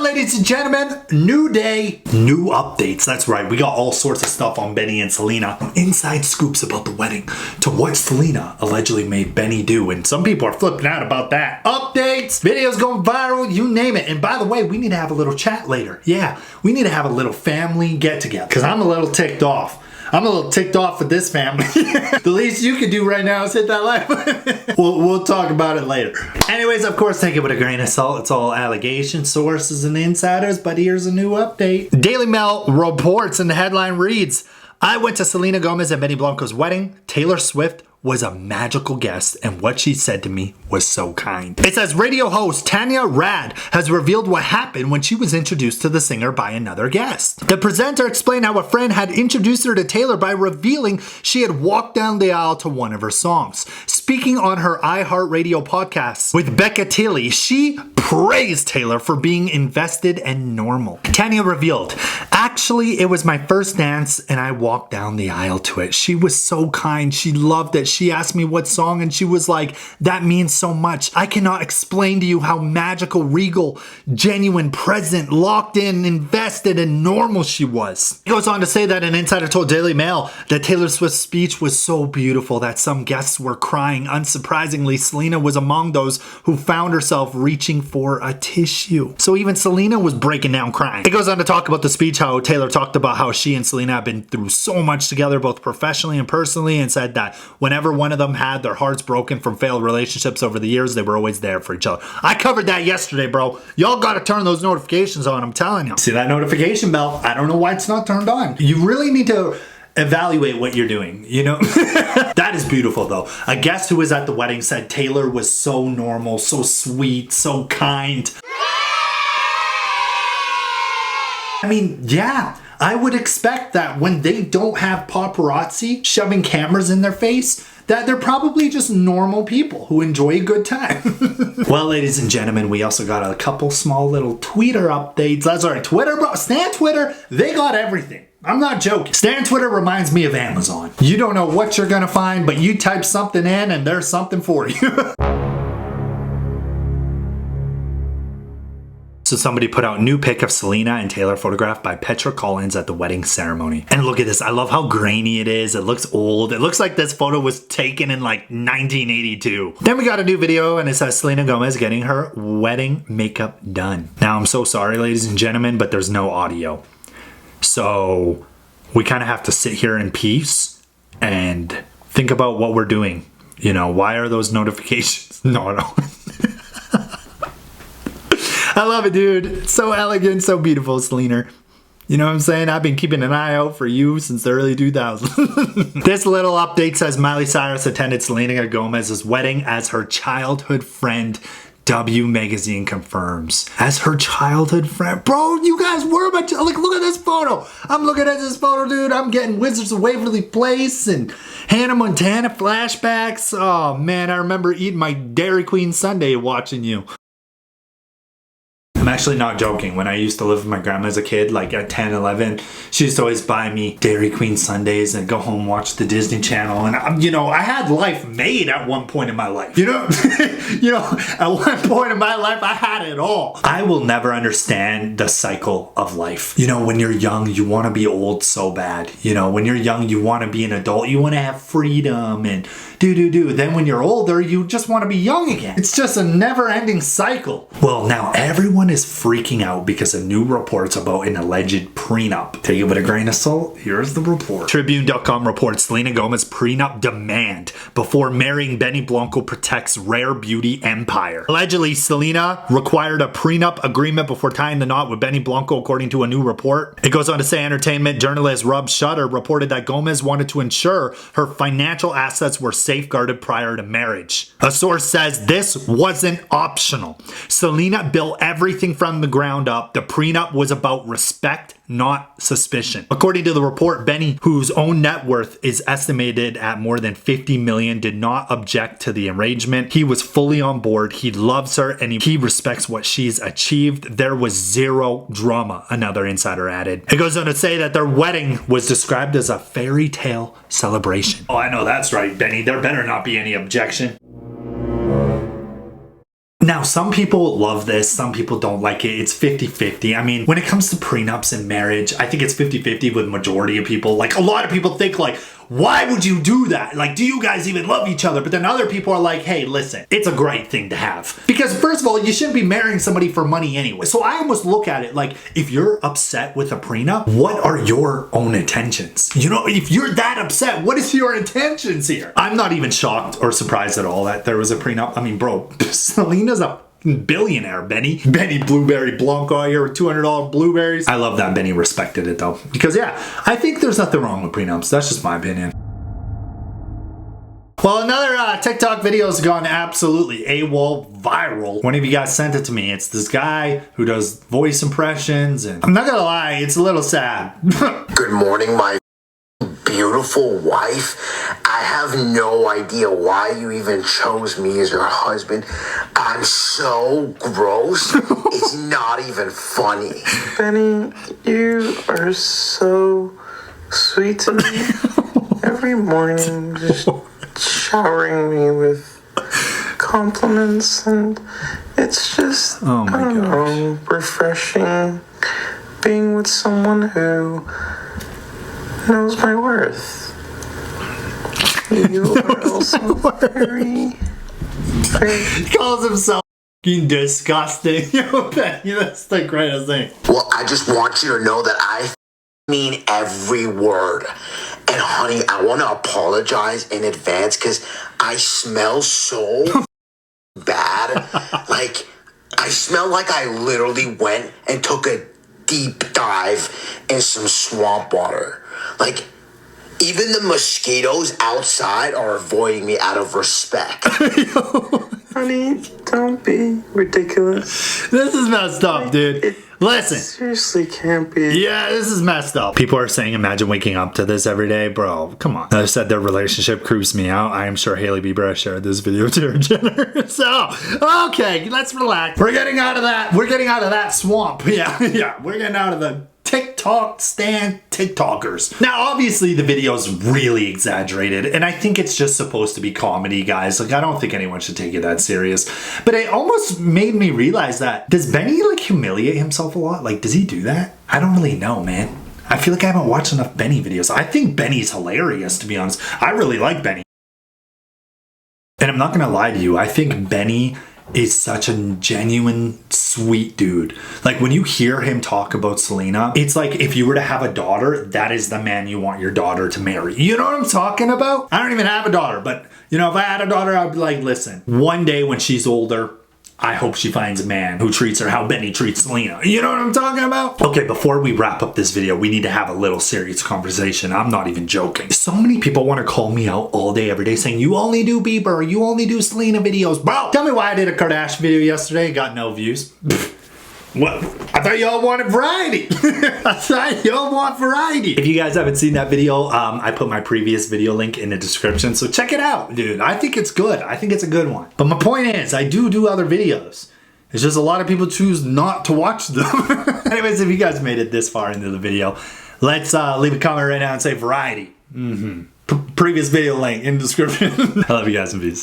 Well, ladies and gentlemen, new day, new updates. That's right, we got all sorts of stuff on Benny and Selena. Inside scoops about the wedding, to what Selena allegedly made Benny do, and some people are flipping out about that. Updates, videos going viral, you name it. And by the way, we need to have a little chat later. Yeah, we need to have a little family get together, because I'm a little ticked off. I'm a little ticked off with this family. The least you can do right now is hit that like button. We'll talk about it later. Anyways, of course, take it with a grain of salt. It's all allegations, sources, and insiders, but here's a new update. Daily Mail reports, and the headline reads, I went to Selena Gomez and Benny Blanco's wedding. Taylor Swift was a magical guest, and what she said to me was so kind. It says radio host Tanya Rad has revealed what happened when she was introduced to the singer by another guest. The presenter explained how a friend had introduced her to Taylor by revealing she had walked down the aisle to one of her songs. Speaking on her iHeartRadio podcast with Becca Tilly, she praised Taylor for being invested and normal. Tanya revealed, actually, it was my first dance and I walked down the aisle to it. She was so kind. She loved it. She asked me what song and she was like, that means so much. I cannot explain to you how magical, regal, genuine, present, locked in, invested, and normal she was. He goes on to say that an insider told Daily Mail that Taylor Swift's speech was so beautiful that some guests were crying. Unsurprisingly, Selena was among those who found herself reaching for a tissue. So even Selena was breaking down crying. It goes on to talk about the speech, how Taylor talked about how she and Selena have been through so much together, both professionally and personally, and said that whenever one of them had their hearts broken from failed relationships over the years, they were always there for each other. I covered that yesterday, bro. Y'all gotta turn those notifications on, I'm telling you. See that notification bell? I don't know why it's not turned on. You really need to evaluate what you're doing, you know? That is beautiful though. A guest who was at the wedding said Taylor was so normal, so sweet, so kind. I mean, yeah, I would expect that when they don't have paparazzi shoving cameras in their face, that they're probably just normal people who enjoy a good time. Well, ladies and gentlemen, we also got a couple small little Twitter updates. That's right, Twitter, bro. Stan Twitter, they got everything. I'm not joking. Stan Twitter reminds me of Amazon. You don't know what you're gonna find, but you type something in and there's something for you. So somebody put out a new pic of Selena and Taylor photographed by Petra Collins at the wedding ceremony. And look at this. I love how grainy it is. It looks old. It looks like this photo was taken in like 1982. Then we got a new video and it says Selena Gomez getting her wedding makeup done. Now I'm so sorry, ladies and gentlemen, but there's no audio. So we kind of have to sit here in peace and think about what we're doing. You know, why are those notifications? No. I love it, dude. It's so elegant, so beautiful, Selena. You know what I'm saying? I've been keeping an eye out for you since the early 2000s. This little update says Miley Cyrus attended Selena Gomez's wedding as her childhood friend. W Magazine confirms. As her childhood friend. Bro, you guys were my like, look at this photo. I'm looking at this photo, dude. I'm getting Wizards of Waverly Place and Hannah Montana flashbacks. Oh, man, I remember eating my Dairy Queen sundae watching you. I'm actually not joking. When I used to live with my grandma as a kid, like at 10, 11, she used to always buy me Dairy Queen sundaes and go home, watch the Disney Channel. And, you know, I had life made at one point in my life. You know, at one point in my life, I had it all. I will never understand the cycle of life. You know, when you're young, you want to be old so bad. You know, when you're young, you want to be an adult. You want to have freedom and do. Then when you're older, you just want to be young again. It's just a never-ending cycle. Well, now everyone is freaking out because of new reports about an alleged prenup. Take it with a grain of salt. Here's the report. Tribune.com reports Selena Gomez prenup demand before marrying Benny Blanco protects rare beauty empire. Allegedly, Selena required a prenup agreement before tying the knot with Benny Blanco, according to a new report. It goes on to say entertainment journalist Rob Shutter reported that Gomez wanted to ensure her financial assets were safeguarded prior to marriage. A source says this wasn't optional. Selena built everything from the ground up. The prenup was about respect, not suspicion. According to the report, Benny, whose own net worth is estimated at more than $50 million, did not object to the arrangement. He was fully on board. He loves her and he respects what she's achieved. There was zero drama, another insider added. It goes on to say that their wedding was described as a fairy tale celebration. Oh, I know that's right, Benny. There better not be any objection. Now, some people love this, some people don't like it. It's 50-50. I mean, when it comes to prenups and marriage, I think it's 50-50 with majority of people. Like, a lot of people think like, why would you do that? Like, do you guys even love each other? But then other people are like, hey, listen, it's a great thing to have. Because first of all, you shouldn't be marrying somebody for money anyway. So I almost look at it like, if you're upset with a prenup, what are your own intentions? You know, if you're that upset, what is your intentions here? I'm not even shocked or surprised at all that there was a prenup. I mean, bro, Selena's a billionaire. Benny Blueberry Blanco here with $200 blueberries. I love that Benny respected it though, because yeah, I think there's nothing wrong with prenups. That's just my opinion. Well, another TikTok video has gone absolutely AWOL viral. One of you guys sent it to me. It's this guy who does voice impressions, and I'm not gonna lie, it's a little sad. Good morning, my beautiful wife. I have no idea why you even chose me as your husband. I'm so gross. It's not even funny. Benny, you are so sweet to me. Every morning, just showering me with compliments, and it's just, oh my I don't know, refreshing being with someone who knows my worth. You are also very... He calls himself fucking disgusting. That's the greatest thing. Well, I just want you to know that I mean every word. And honey, I want to apologize in advance because I smell so bad. Like, I smell like I literally went and took a deep dive in some swamp water. Like, even the mosquitoes outside are avoiding me out of respect. Honey, don't be ridiculous. This is messed up, dude. Listen. Seriously can't be. Yeah, this is messed up. People are saying, imagine waking up to this every day. Bro, come on. I said their relationship creeps me out. I am sure Hailey Bieber has shared this video to her Jenner. So, okay, let's relax. We're getting out of that. We're getting out of that swamp. Yeah. We're getting out of the TikTok stand TikTokers. Now, obviously, the video is really exaggerated, and I think it's just supposed to be comedy, guys. Like, I don't think anyone should take it that serious. But it almost made me realize that, does Benny, like, humiliate himself a lot? Like, does he do that? I don't really know, man. I feel like I haven't watched enough Benny videos. I think Benny's hilarious, to be honest. I really like Benny. And I'm not gonna lie to you, I think Benny is such a genuine, sweet dude. Like, when you hear him talk about Selena, it's like if you were to have a daughter, that is the man you want your daughter to marry. You know what I'm talking about? I don't even have a daughter, but you know, if I had a daughter, I'd be like, listen, one day when she's older, I hope she finds a man who treats her how Benny treats Selena. You know what I'm talking about? Okay, before we wrap up this video, we need to have a little serious conversation. I'm not even joking. So many people want to call me out all day, every day, saying, you only do Bieber, you only do Selena videos. Bro, tell me why I did a Kardashian video yesterday and got no views. What? I thought y'all wanted variety. I thought y'all want variety. If you guys haven't seen that video, I put my previous video link in the description, so check it out, dude. I think it's good. I think it's a good one. But my point is, I do other videos. It's just a lot of people choose not to watch them. Anyways, if you guys made it this far into the video, let's leave a comment right now and say variety. Previous video link in the description. I love you guys and peace.